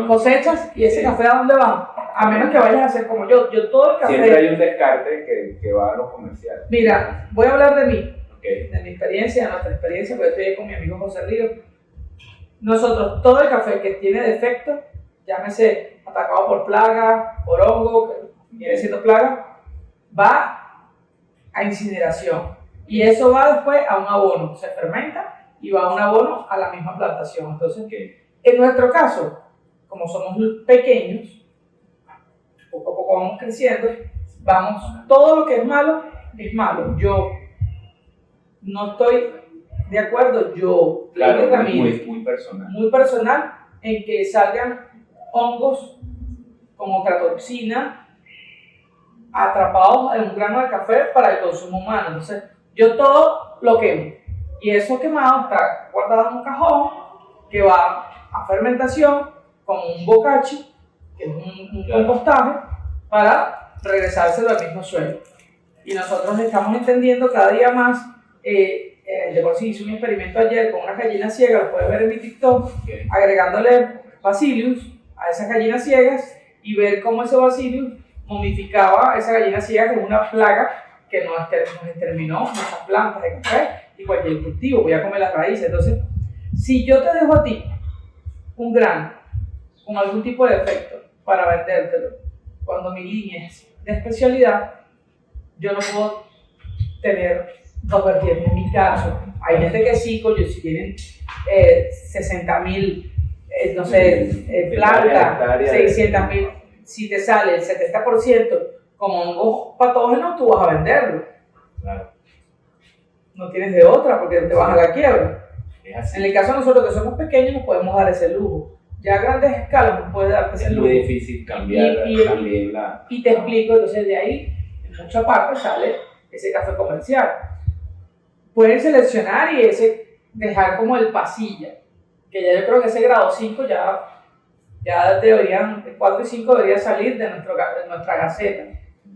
cosechas y ese café ¿a dónde va? A menos que vayas a hacer como yo todo el café. Siempre hay un descarte que va a los comerciales. Mira, voy a hablar de mí, okay, de mi experiencia, de nuestra experiencia, porque estoy ahí con mi amigo José Río. Nosotros, todo el café que tiene defecto, llámese atacado por plaga, por hongo, que viene siendo plaga, va a incineración. Y eso va después a un abono, se fermenta y va a un abono a la misma plantación. Entonces, en nuestro caso, como somos pequeños, poco a poco vamos creciendo, todo lo que es malo, es malo. Yo no estoy de acuerdo, claro, muy personal, en que salgan hongos con ocratoxina atrapados en un grano de café para el consumo humano. Entonces, yo todo lo quemo. Y eso quemado está guardado en un cajón que va a fermentación como un bocachi, que es un compostaje, para regresárselo al mismo suelo. Y nosotros estamos entendiendo cada día más, de por sí hice un experimento ayer con unas gallinas ciegas, lo puedes ver en mi TikTok, agregándole Bacillus a esas gallinas ciegas y ver cómo ese Bacillus momificaba esa gallina ciega, que es una plaga que nos exterminó nuestras plantas de café y cualquier cultivo, voy a comer las raíces. Entonces, si yo te dejo a ti un grano con algún tipo de defecto para vendértelo, cuando mi línea es de especialidad, yo no puedo tener 2 vertientes. En mi caso, hay gente que sí, si tienen 60.000, no sé, plantas, 600.000, si te sale el 70% como hongos patógenos, tú vas a venderlo. Claro. No tienes de otra porque te vas a la quiebra. En el caso de nosotros que somos pequeños, nos podemos dar ese lujo. Ya a grandes escalas no puede darte ese lujo. Es muy difícil cambiar también la... Y te explico, entonces de ahí, en mucha parte sale ese café comercial. Pueden seleccionar y dejar como el pasilla, que ya yo creo que ese grado 5 ya deberían, 4 y 5 debería salir de nuestra gaceta.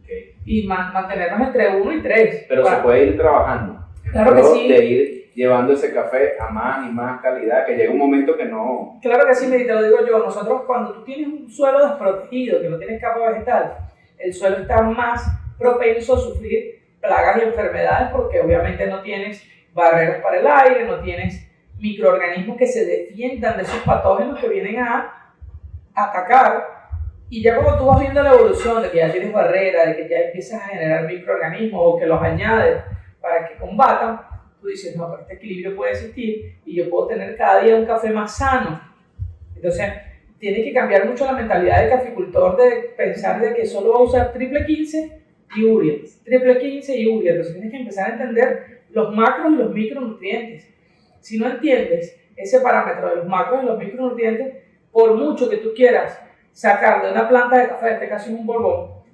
Okay. Y mantenernos entre 1 y 3. Pero se puede ir trabajando. Claro que sí. De ir llevando ese café a más y más calidad, que llega un momento que no... Claro que sí, te lo digo yo. Nosotros, cuando tú tienes un suelo desprotegido, que no tienes capa vegetal, el suelo está más propenso a sufrir plagas y enfermedades porque obviamente no tienes barreras para el aire, no tienes microorganismos que se defiendan de esos patógenos que vienen a atacar. Y ya como tú vas viendo la evolución de que ya tienes barreras, de que ya empiezas a generar microorganismos o que los añades para que combatan, tú dices, no, pero este equilibrio puede existir y yo puedo tener cada día un café más sano. Entonces, tiene que cambiar mucho la mentalidad del caficultor de pensar de que solo va a usar triple 15 y urea, triple 15 y urea. Entonces, tienes que empezar a entender los macros y los micronutrientes. Si no entiendes ese parámetro de los macros y los micronutrientes, por mucho que tú quieras sacar de una planta de café, en este caso un borbón,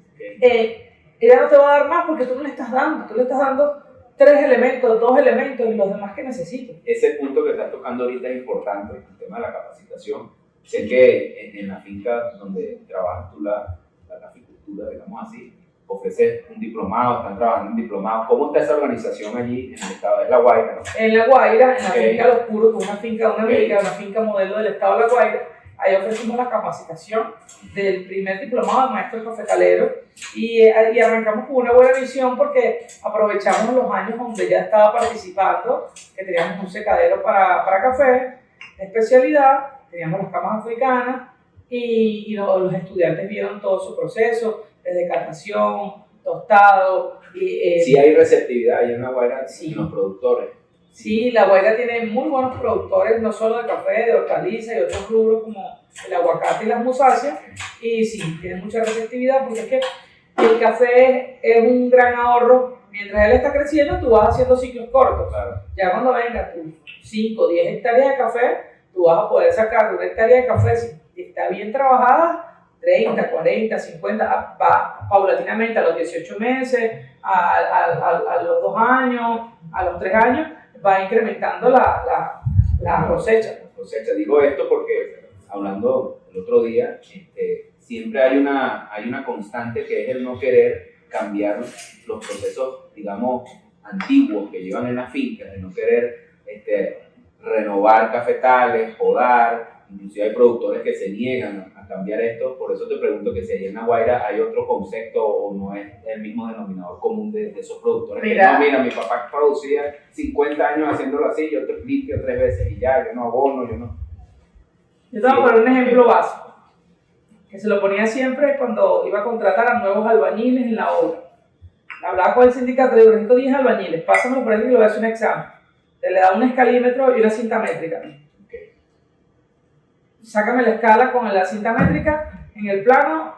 ella no te va a dar más porque tú no le estás dando, tú le estás dando 3 elementos, 2 elementos y los demás que necesito. Ese punto que estás tocando ahorita es importante, el tema de la capacitación. Sé que en la finca donde trabajas tú la caficultura, digamos así, ofreces un diplomado, están trabajando en diplomado. ¿Cómo está esa organización allí en el estado de La Guaira? ¿No? En La Guaira, en la finca Los Puros, que es una finca de una amiga, una finca modelo del estado de La Guaira, ahí ofrecimos la capacitación del primer diplomado de maestro cafetalero y arrancamos con una buena visión porque aprovechamos los años donde ya estaba participando, que teníamos un secadero para café de especialidad, teníamos las camas africanas y los estudiantes vieron todo su proceso, desde catación, tostado. Sí hay receptividad ahí en La Guaira, sí, en los productores. Sí, La Guaira tiene muy buenos productores, no solo de café, de hortalizas y otros rubros como el aguacate y las musáceas. Y sí, tiene mucha receptividad porque es que el café es un gran ahorro. Mientras él está creciendo, tú vas haciendo ciclos cortos. Claro. Ya cuando venga tus 5 o 10 hectáreas de café, tú vas a poder sacar de una hectárea de café, si está bien trabajada, 30, 40, 50, va paulatinamente a los 18 meses, a los 2 años, a los 3 años, va incrementando la cosecha. Digo esto porque, hablando el otro día, siempre hay una constante que es el no querer cambiar los procesos, digamos, antiguos que llevan en las fincas, de no querer renovar cafetales, podar. Inclusive hay productores que se niegan a cambiar esto. Por eso te pregunto que si allá en La Guaira hay otro concepto o no es el mismo denominador común de esos productores. Mira, mi papá producía 50 años haciéndolo así, yo limpio 3 veces y ya, yo no abono, yo no. Yo te voy a poner un ejemplo básico, que se lo ponía siempre cuando iba a contratar a nuevos albañiles en la obra. Hablaba con el sindicato, le digo, necesito 10 albañiles, pásamelo por ahí y le voy a hacer un examen. Le da un escalímetro y una cinta métrica. Sácame la escala con la cinta métrica en el plano.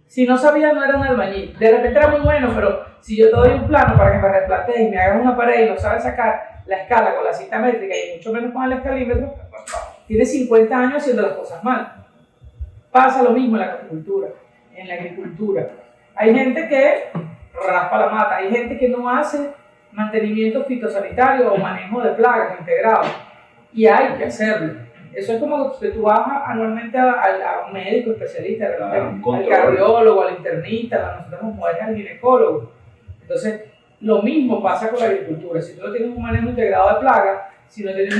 Si no sabía, no era un albañil. De repente era muy bueno, pero si yo te doy un plano para que me replantees y me hagas una pared y no sabes sacar la escala con la cinta métrica y mucho menos con el escalímetro, tienes 50 años haciendo las cosas mal. Pasa lo mismo en la caficultura, en la agricultura. Hay gente que raspa la mata, hay gente que no hace mantenimiento fitosanitario o manejo de plagas integrado y hay que hacerlo. Eso es como que tú vas anualmente a un médico especialista, al cardiólogo, al internista, nosotros como mujeres al ginecólogo. Entonces, lo mismo pasa con la agricultura. Si tú no tienes un manejo integrado de plagas, si no tienes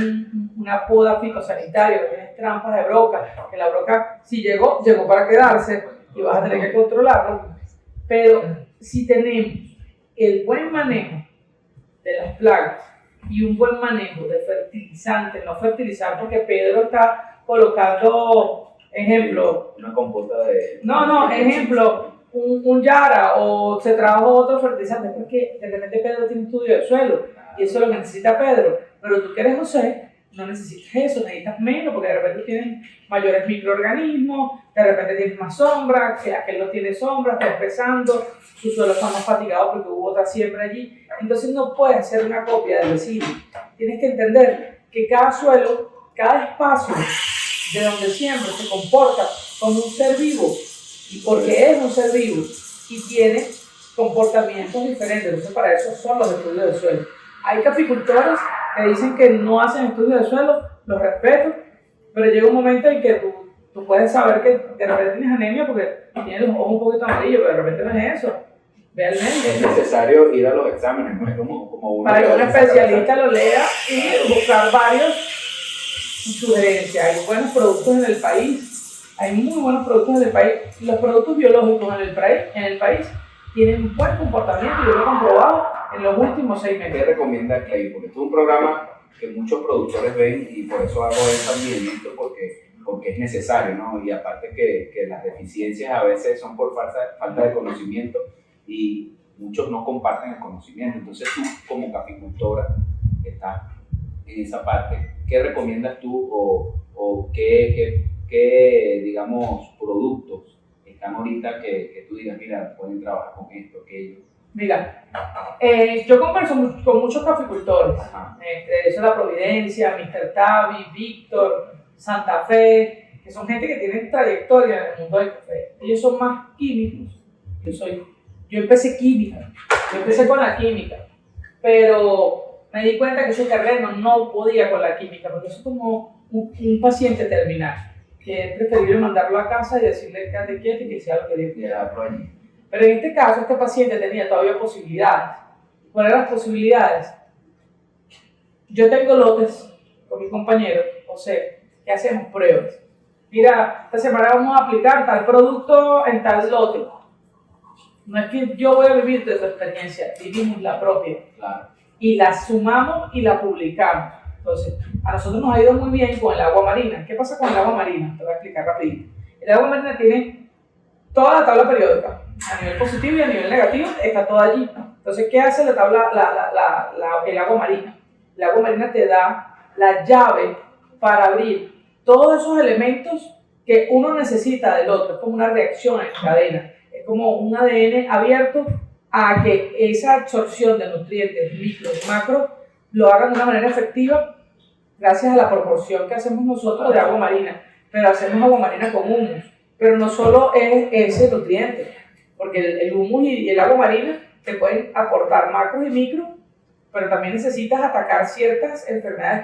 una poda fitosanitaria, que tienes trampas de broca, que la broca, si llegó para quedarse y vas a tener que controlarlo. Pero si tenemos el buen manejo de las plagas y un buen manejo de fertilizantes, no fertilizar porque Pedro está colocando, ejemplo, una compota de... ejemplo, un Yara o se trabajó otro fertilizante, porque de repente Pedro tiene estudio de suelo y eso es lo que necesita Pedro, pero tú que eres José, no necesitas eso, necesitas menos porque de repente tienen mayores microorganismos, de repente tienes más sombra, que aquel no tiene sombra, está empezando, tu suelo está más fatigado porque hubo otra siembra allí. Entonces no puedes hacer una copia del vecino. Tienes que entender que cada suelo, cada espacio de donde siembra se comporta como un ser vivo. Y porque es un ser vivo y tiene comportamientos diferentes. Entonces para eso son los estudios de suelo. Hay caficultores que dicen que no hacen estudios de suelo, los respeto, pero llega un momento en que tú puedes saber que de repente tienes anemia porque tienes los ojos un poquito amarillos, pero de repente no es eso. Ve al médico. Es necesario ir a los exámenes, no es como uno. Para que un especialista lo lea y buscar varios sugerencias. Hay buenos productos en el país, hay muy buenos productos en el país. Los productos biológicos en el país tienen un buen comportamiento y yo lo he comprobado en los últimos 6 meses. ¿Qué recomienda Clay? Porque esto es un programa que muchos productores ven y por eso hago énfasis en esto, porque es necesario, ¿no? Y aparte que las deficiencias a veces son por falta de conocimiento y muchos no comparten el conocimiento. Entonces tú, como caficultora, que estás en esa parte, ¿qué recomiendas tú o qué, digamos, productos están ahorita que tú digas, mira, pueden trabajar con esto, aquello? Mira, yo converso con muchos caficultores, entre eso La Providencia, Mr. Tavi, Víctor, Santa Fe, que son gente que tiene trayectoria en el mundo del café. Ellos son más químicos. Yo empecé química, yo empecé con la química, pero me di cuenta que ese terreno no podía con la química, porque eso es como un paciente terminal, que es preferible mandarlo a casa y decirle quédate quieto y que sea lo que Dios quiera. Pero en este caso, este paciente tenía todavía posibilidades. ¿Cuáles eran las posibilidades? Yo tengo lotes con mi compañero, José, que hacemos pruebas. Mira, esta semana vamos a aplicar tal producto en tal lote. No es que yo voy a vivir de tu experiencia, vivimos la propia. Claro. Y la sumamos y la publicamos. Entonces, a nosotros nos ha ido muy bien con el agua marina. ¿Qué pasa con el agua marina? Te voy a explicar rapidito. El agua marina tiene toda la tabla periódica, a nivel positivo y a nivel negativo, está toda allí. Entonces, ¿qué hace la tabla, el agua marina? El agua marina te da la llave para abrir todos esos elementos que uno necesita del otro. Es como una reacción en cadena, es como un ADN abierto a que esa absorción de nutrientes micro y macro lo hagan de una manera efectiva gracias a la proporción que hacemos nosotros de agua marina. Pero hacemos agua marina con humus. Pero no solo es ese nutriente, porque el humus y el agua marina te pueden aportar macros y micros, pero también necesitas atacar ciertas enfermedades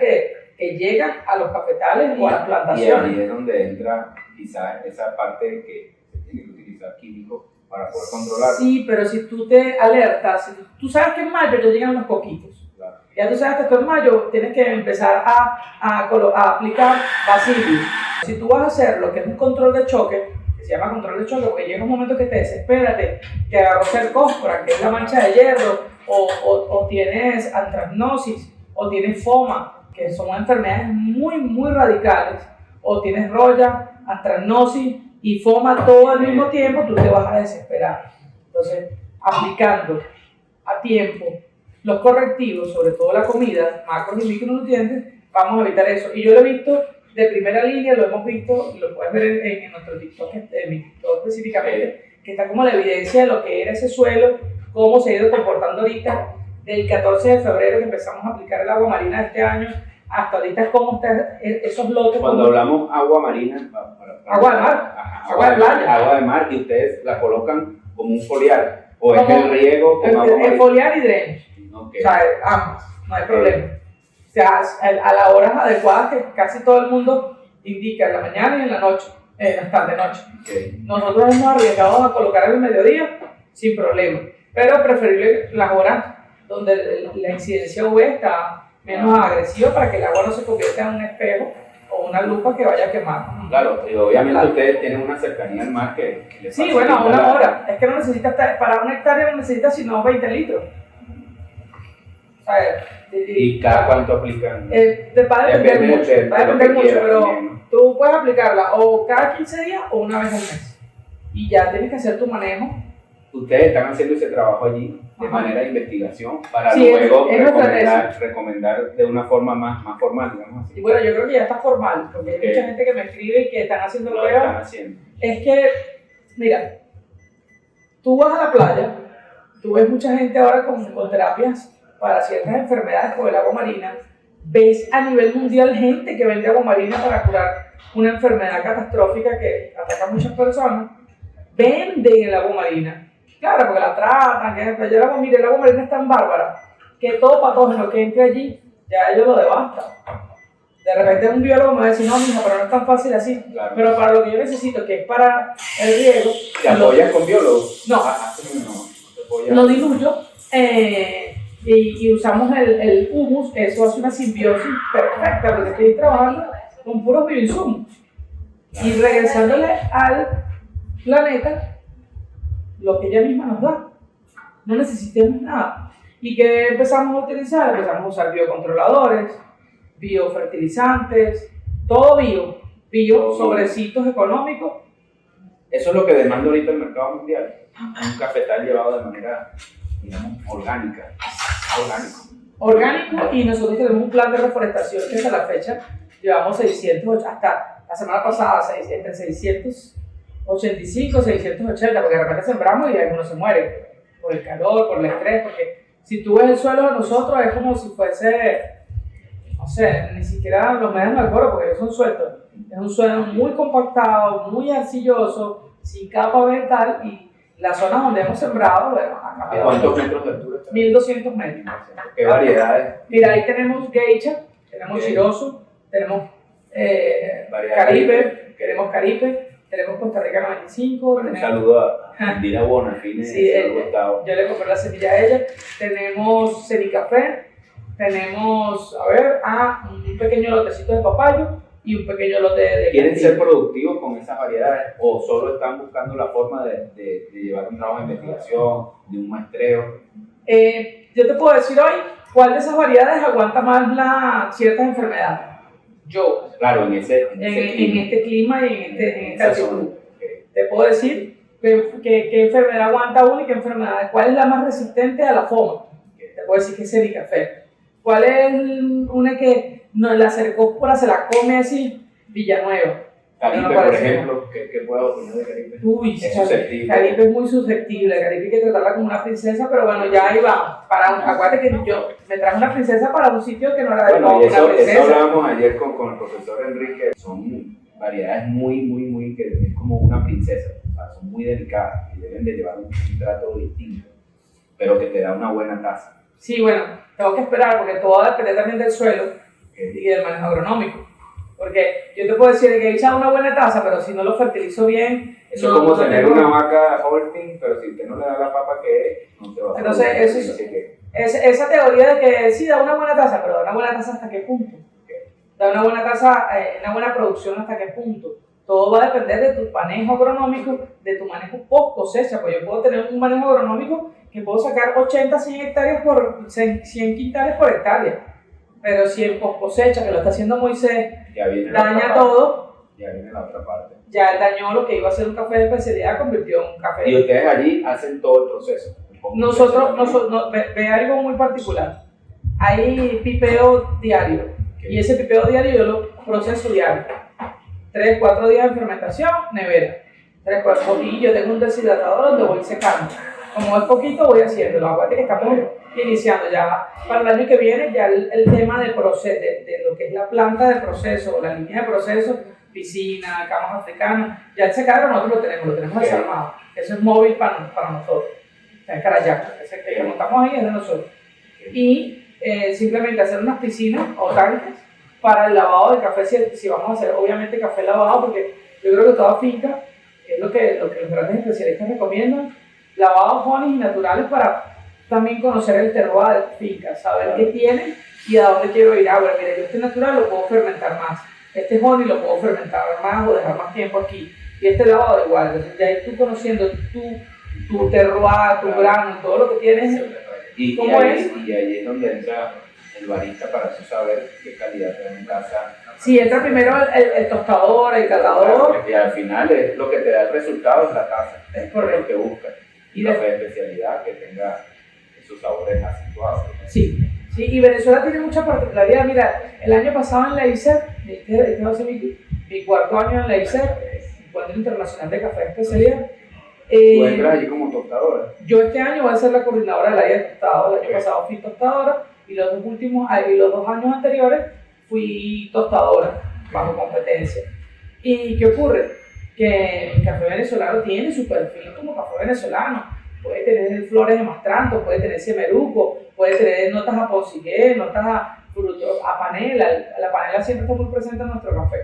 que llegan a los cafetales o a las plantaciones. Y ahí es donde entra quizás esa parte que se tiene que utilizar químicos para poder controlarlo. Sí, pero si tú te alertas, si tú sabes que en mayo te llegan los coquitos, claro. Ya tú sabes que tú en mayo tienes que empezar a aplicar Bacillus. Si tú vas a hacer lo que es un control de choque, que se llama control de choque, porque llega un momento que te desesperas, te agarró cercospora, que es la mancha de hierro, o tienes antracnosis, o tienes foma, que son enfermedades muy, muy radicales, o tienes roya, antracnosis y foma todo al mismo tiempo, tú te vas a desesperar. Entonces, aplicando a tiempo los correctivos, sobre todo la comida, macros y micronutrientes, vamos a evitar eso. Y yo lo he visto de primera línea, lo hemos visto, lo puedes ver en nuestro TikTok, en mi TikTok específicamente, que está como la evidencia de lo que era ese suelo, cómo se ha ido comportando ahorita, del 14 de febrero que empezamos a aplicar el agua marina de este año, hasta ahorita cómo están esos lotes. Cuando hablamos agua marina, agua de mar, agua de playa. Agua de mar, y ustedes la colocan como un foliar, o es el riego con agua marina. El foliar y dreno, okay. O sea, ambas, no hay problema. O sea, a las horas adecuadas que casi todo el mundo indica, en la mañana y en la noche, en la tarde-noche. Okay. Nosotros hemos arriesgado a colocar el mediodía sin problema, pero preferible las horas donde la incidencia UV está menos agresiva para que el agua no se convierta en un espejo o una lupa que vaya a quemar. Claro, y obviamente ustedes tienen una cercanía al mar que les sí, bueno, a una hora. Es que no necesitas, para una hectárea no necesitas sino 20 litros. O sea, ¿Y cada cuánto aplican? Va a depender mucho, pero también, tú puedes aplicarla o cada 15 días o una vez al mes. Y ya tienes que hacer tu manejo. Ustedes están haciendo ese trabajo allí de manera de investigación para sí, luego recomendar de una forma más formal, digamos así. Y bueno, yo creo que ya está formal, porque hay mucha gente que me escribe y que están haciendo pruebas. Es que, mira, tú vas a la playa, tú ves mucha gente ahora con terapias para ciertas enfermedades como el agua marina, ves a nivel mundial gente que vende agua marina para curar una enfermedad catastrófica que ataca a muchas personas, venden el agua marina. Claro, porque la tratan, que el agua marina es tan bárbara que todo patógeno que entre allí, ya ellos lo devastan. De repente un biólogo me va a decir, no, mija, pero no es tan fácil así. Claro. Pero para lo que yo necesito, que es para el riego... ¿Te apoyas con biólogos? No, lo diluyo y usamos el humus, eso hace una simbiosis perfecta, porque estoy trabajando con puros bioinsumos. Y regresándole al planeta lo que ella misma nos da. no necesitemos nada. ¿Y qué empezamos a utilizar? Empezamos a usar biocontroladores, biofertilizantes, todo bio, sobrecitos económicos. Eso es lo que demanda ahorita el mercado mundial. Un cafetal llevado de manera, digamos, orgánica. Orgánico, y nosotros tenemos un plan de reforestación que hasta la fecha llevamos 600, hasta la semana pasada, entre 685 y 680, porque de repente sembramos y algunos se mueren por el calor, por el estrés, porque si tú ves el suelo de nosotros es como si fuese, no sé, ni siquiera los medios del coro, porque ellos son sueltos. Es un suelo muy compactado, muy arcilloso, sin capa vegetal, y las zonas donde hemos sembrado, bueno, han cambiado. ¿Cuántos metros de altura? 1200 metros. ¿Qué variedades? Mira, ahí tenemos geisha, tenemos chiroso, tenemos Caribe, tenemos Costa Rica 95. Bueno, un saludo a Dina Bonafine. Sí, yo le compré la semilla a ella. Tenemos cenicafé, tenemos, un pequeño lotecito de papayo y un pequeño lote de ¿Quieren castillo. ser productivos con esas variedades o solo están buscando la forma de llevar un trabajo de investigación, de un maestreo? Yo te puedo decir hoy cuál de esas variedades aguanta más ciertas enfermedades. Yo. Claro, en este clima y en esta altitud. Te puedo decir qué enfermedad aguanta una y qué enfermedad, cuál es la más resistente a la foma. Te puedo decir que es el café. ¿Cuál es una que la cercóspora se la come así? Villanueva. Caribe, por ejemplo, ¿qué puedo opinar de Caribe? Uy, es susceptible. Caribe es muy susceptible. Caribe hay que tratarla como una princesa, pero bueno, ya ahí vamos. Acuérdate que yo me traje una princesa para un sitio que no era de una princesa. Eso hablábamos ayer con el profesor Enrique. Son variedades muy, que es como una princesa. O sea, son muy delicadas y deben de llevar un trato distinto, pero que te da una buena taza. Sí, bueno, tengo que esperar porque todo va a depender también del suelo y del manejo agronómico. Porque yo te puedo decir que he echado una buena taza, pero si no lo fertilizo bien... Eso es como tener una vaca Holstein, pero si usted no le da la papa que es, no te va a... Entonces, esa teoría de que sí da una buena taza, pero da una buena taza hasta qué punto. Da una buena taza, una buena producción hasta qué punto. Todo va a depender de tu manejo agronómico, de tu manejo post cosecha. Pues yo puedo tener un manejo agronómico que puedo sacar 80, 100 hectáreas por 100 quintales por hectárea. Pero si en post cosecha, que lo está haciendo Moisés, daña todo, ya viene la otra parte. Ya dañó lo que iba a ser un café de especialidad, convirtió en un café. Y ustedes allí hacen todo el proceso. Nosotros ve algo muy particular. Hay pipeo diario. Y ese pipeo diario yo lo proceso diario. 3, 4 días de fermentación, nevera. 3, 4 y yo tengo un deshidratador donde voy secando. Como es poquito, voy haciéndolo. Aguante que estamos iniciando ya. Para el año que viene, ya el tema de lo que es la planta de proceso, la línea de proceso, piscina, camas africanas, ya el secadero nosotros lo tenemos desarmado. Eso es móvil para nosotros. Está en Carayaca. Ese que montamos ahí es de nosotros. Y simplemente hacer unas piscinas o tanques para el lavado del café, si vamos a hacer obviamente café lavado, porque yo creo que toda finca, es lo que los grandes especialistas recomiendan, lavados jóvenes y naturales para también conocer el terroir de tu finca, saber qué tiene y a dónde quiero ir. Bueno, mira, yo este natural lo puedo fermentar más, este honey lo puedo fermentar más o dejar más tiempo aquí, y este lavado igual. Entonces ya tú conociendo tu terroir, tu grano, todo lo que tienes, ¿cómo es? Y ahí es donde entra el barista para tú saber qué calidad tiene en casa. Sí, entra primero el tostador, el catador. Y al final es lo que te da el resultado, es la taza. Es correcto. Lo que buscas. Y café de especialidad que tenga esos sabores acentuados. Sí, y Venezuela tiene mucha particularidad. Mira, el año pasado en la ICER, este va a ser mi cuarto año en la ICER, Encuentro Internacional de Café de Especialidad. ¿Tú entras allí como tostadora? Yo este año voy a ser la coordinadora del área de tostado. El año pasado fui tostadora y los 2 años anteriores fui tostadora bajo competencia. ¿Y qué ocurre? Que el café venezolano tiene su perfil como café venezolano. Puede tener flores de mastranto, puede tener semeruco, puede tener notas a ponsigué, notas a frutos, a panela. La panela siempre está muy presente en nuestro café.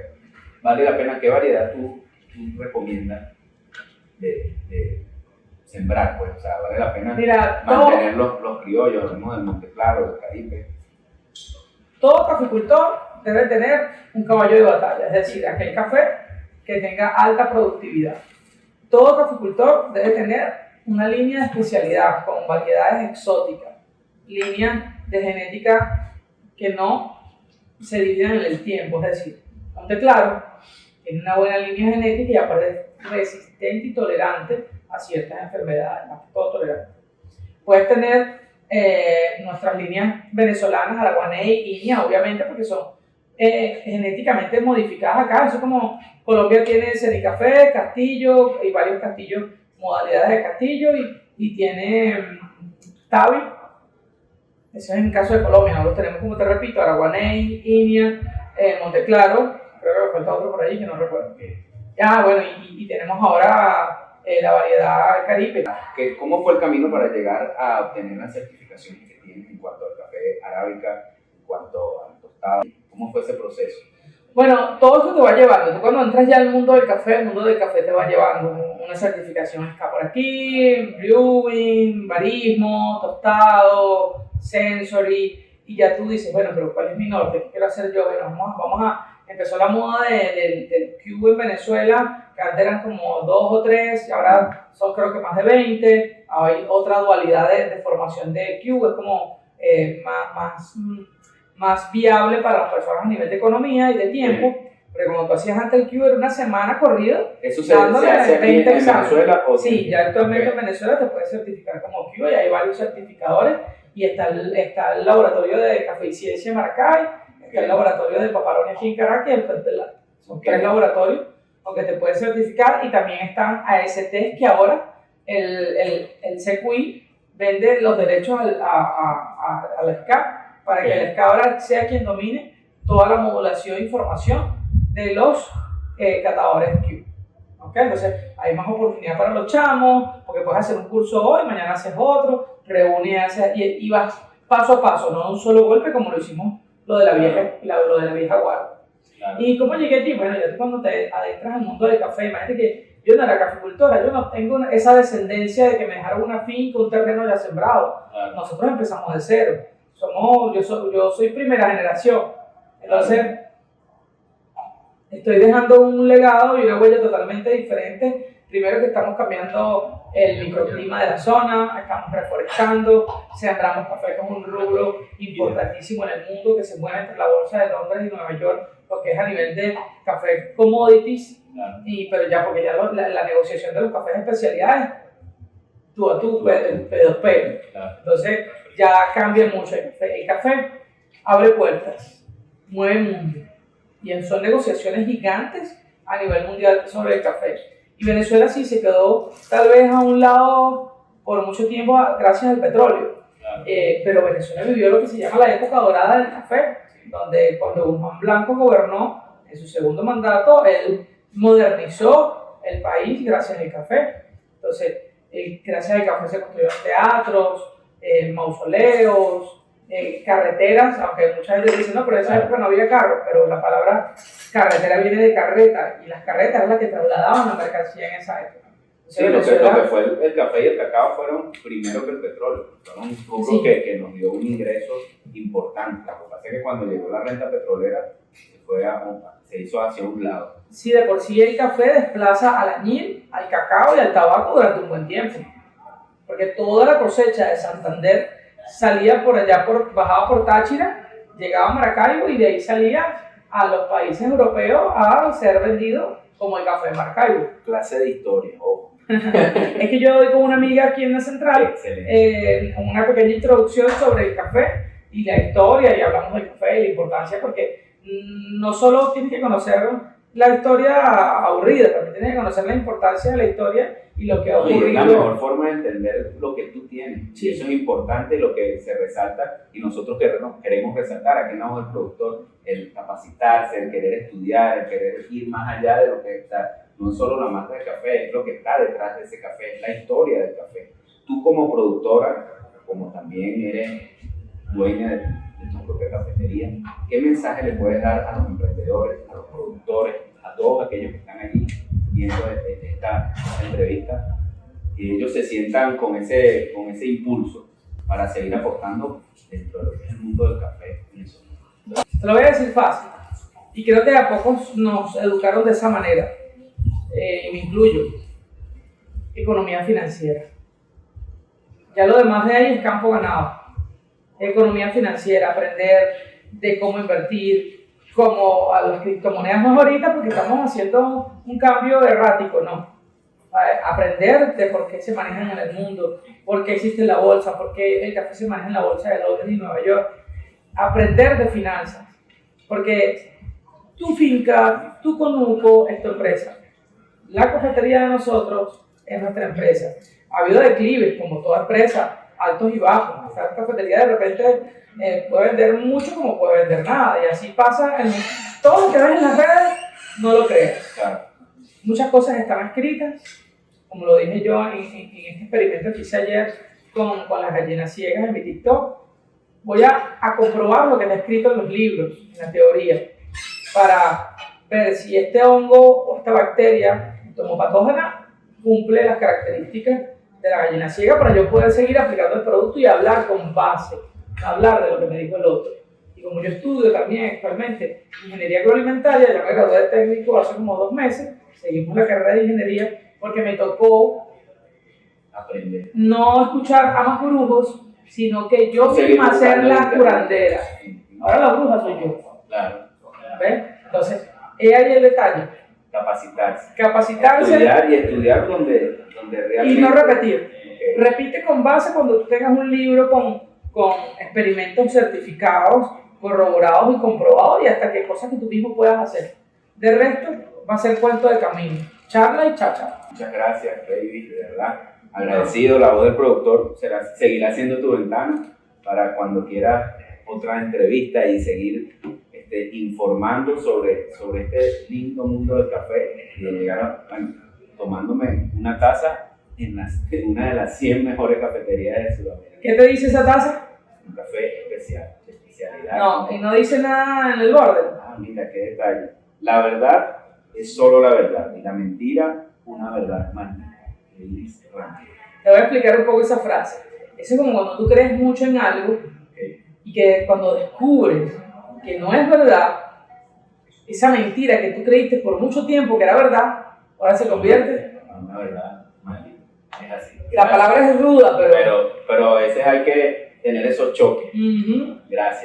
¿Vale la pena? ¿Qué variedad tú recomiendas de sembrar? Pues, o sea, ¿vale la pena mantener los criollos, hablemos del Monteclaro, del Caribe? Todo caficultor debe tener un caballo de batalla, es decir, aquel café que tenga alta productividad. Todo caficultor debe tener una línea de especialidad con variedades exóticas, líneas de genética que no se dividen en el tiempo, es decir, Monte Claro tiene una buena línea genética y aparte es resistente y tolerante a ciertas enfermedades, más que todo tolerante. Puedes tener nuestras líneas venezolanas, Araguaney, Inia, obviamente, porque son genéticamente modificadas acá. Eso como Colombia tiene Cenicafé, Castillo, hay varios castillos, modalidades de castillo, y tiene Tavi. Eso es en el caso de Colombia. Nosotros tenemos, como te repito, Araguaney, Inia, Monte Claro, creo que me falta otro por ahí que no recuerdo. Bueno, y tenemos ahora la variedad Caribe. ¿Cómo fue el camino para llegar a obtener las certificaciones que tienes en cuanto al café arábica, en cuanto al tostado? ¿Cómo fue ese proceso? Bueno, todo eso te va llevando. Tú cuando entras ya al mundo del café, el mundo del café te va llevando. Una certificación está por aquí, brewing, barismo, tostado, sensory, y ya tú dices, bueno, pero ¿cuál es mi norte? ¿Qué quiero hacer yo? Bueno, vamos a... Empezó la moda del Q en Venezuela, que antes eran como 2 o 3, y ahora son creo que más de 20. Hay otra dualidad de formación de Q, es como más viable para las personas a nivel de economía y de tiempo. Porque como tú hacías antes el Q era una semana corrida. ¿Eso se hace aquí en Venezuela? Sí, ya actualmente en Venezuela te puedes certificar como Q y hay varios certificadores. Y está el laboratorio de Café y Ciencia Maracay, está el laboratorio de Paparoni aquí en Caracas y el Fentelar. Son 3 laboratorios donde te puedes certificar, y también están AST, que ahora el CQI vende los derechos al SCAP para que el SCAP ahora sea quien domine toda la modulación e información de los catadores Q. ¿Okay? Entonces hay más oportunidad para los chamos, porque puedes hacer un curso hoy, mañana haces otro, reúnes y vas paso a paso, no de un solo golpe como lo hicimos lo de la vieja guardia. Claro. ¿Y cómo llegué aquí? Bueno, ya tú cuando te adentras al mundo del café, imagínate que yo no era caficultora, yo no tengo esa descendencia de que me dejaron una finca, un terreno ya sembrado. Claro. Nosotros empezamos de cero. Yo soy primera generación. Entonces, estoy dejando un legado y una huella totalmente diferente. Primero que estamos cambiando el microclima de la zona, estamos reforestando, sembramos café como un rubro importantísimo en el mundo que se mueve entre la bolsa de Londres y Nueva York, lo que es a nivel de café commodities, pero ya porque ya la negociación de los cafés de especialidades, tú a tú, P2P. Entonces ya cambia mucho el café, abre puertas, mueve el mundo, y son negociaciones gigantes a nivel mundial sobre el café. Y Venezuela sí se quedó tal vez a un lado por mucho tiempo gracias al petróleo. Claro. Pero Venezuela vivió lo que se llama la época dorada del café, donde cuando Guzmán Blanco gobernó en su segundo mandato, él modernizó el país gracias al café. Entonces, gracias al café se construyeron teatros, mausoleos, carreteras, aunque mucha gente dice, no, pero en esa época no había carros, pero la palabra carretera viene de carreta, y las carretas eran las que trasladaban la mercancía en esa época. Sí, lo que fue el café y el cacao fueron primero que el petróleo, fueron un rubro que nos dio un ingreso importante. Lo que pasa es que cuando llegó la renta petrolera se hizo hacia un lado. Sí, de por sí el café desplaza al añil, al cacao y al tabaco durante un buen tiempo, porque toda la cosecha de Santander salía por allá, bajaba por Táchira, llegaba a Maracaibo y de ahí salía a los países europeos a ser vendido como el café de Maracaibo. Clase de historia, ojo. Es que yo doy con una amiga aquí en la central una pequeña introducción sobre el café y la historia, y hablamos del café y la importancia, porque no solo tienes que conocer la historia aburrida, también tienes que conocer la importancia de la historia y lo que ha ocurrido. Es la mejor forma de entender lo que tú tienes. Sí. Eso es importante, lo que se resalta, y nosotros queremos resaltar aquí en La Voz del Productor, el capacitarse, el querer estudiar, el querer ir más allá de lo que está. No es solo la mata de café, es lo que está detrás de ese café, es la historia del café. Tú como productora, como también eres dueña de tu propia cafetería, ¿qué mensaje le puedes dar a los emprendedores, a los productores, a todos aquellos que están allí viendo esta entrevista, que ellos se sientan con ese impulso para seguir apostando dentro de lo que es el mundo del café? Te lo voy a decir fácil, y creo que a pocos nos educaron de esa manera, y me incluyo. Economía financiera. Ya lo demás de ahí es campo ganado. Economía financiera, aprender de cómo invertir, como a las criptomonedas no es ahorita porque estamos haciendo un cambio errático, no. Aprender de por qué se manejan en el mundo, por qué existe la bolsa, por qué el café se maneja en la bolsa de Londres y Nueva York. Aprender de finanzas, porque tu finca, tu conuco es tu empresa. La cafetería de nosotros es nuestra empresa. Ha habido declives, como toda empresa, altos y bajos. Esta cafetería de repente puede vender mucho como puede vender nada, y así pasa en todo lo que ves en las redes, no lo creas. Claro. Muchas cosas están escritas, como lo dije yo en este experimento que hice ayer con las gallinas ciegas en mi TikTok. Voy a comprobar lo que está escrito en los libros, en la teoría, para ver si este hongo o esta bacteria entomopatógena cumple las características de la gallina ciega para yo poder seguir aplicando el producto y hablar con base, hablar de lo que me dijo el otro. Y como yo estudio también actualmente ingeniería agroalimentaria, ya me gradué de técnico hace como 2 meses, seguimos la carrera de ingeniería porque me tocó aprender. No escuchar a más brujos, sino que yo misma hacer la curandera. Ahora la bruja soy yo. Claro. ¿Ves? Entonces, es ahí el detalle. Capacitarse. Estudiar donde realmente. Y no repetir. Okay. Repite con base cuando tú tengas un libro con experimentos certificados, corroborados y comprobados, y hasta que cosas que tú mismo puedas hacer. De resto, va a ser cuento de camino. Charla y chacha. Muchas gracias, Baby, de verdad. Agradecido, la voz del productor seguirá siendo tu ventana para cuando quieras otra entrevista y seguir informando sobre este lindo mundo del café y de llegar tomándome una taza en una de las 100 mejores cafeterías de Sudamérica. ¿Qué te dice esa taza? Un café especial, de especialidad. No, y no dice nada en el borde. Ah, mira, qué detalle. La verdad es solo la verdad y la mentira una verdad magnífica. Te voy a explicar un poco esa frase. Eso es como cuando tú crees mucho en algo, okay, y que cuando descubres que no es verdad, esa mentira que tú creíste por mucho tiempo que era verdad, ahora se convierte en una verdad magnífica. Es así. La palabra es ruda, pero a veces hay que tener esos choques. Gracias.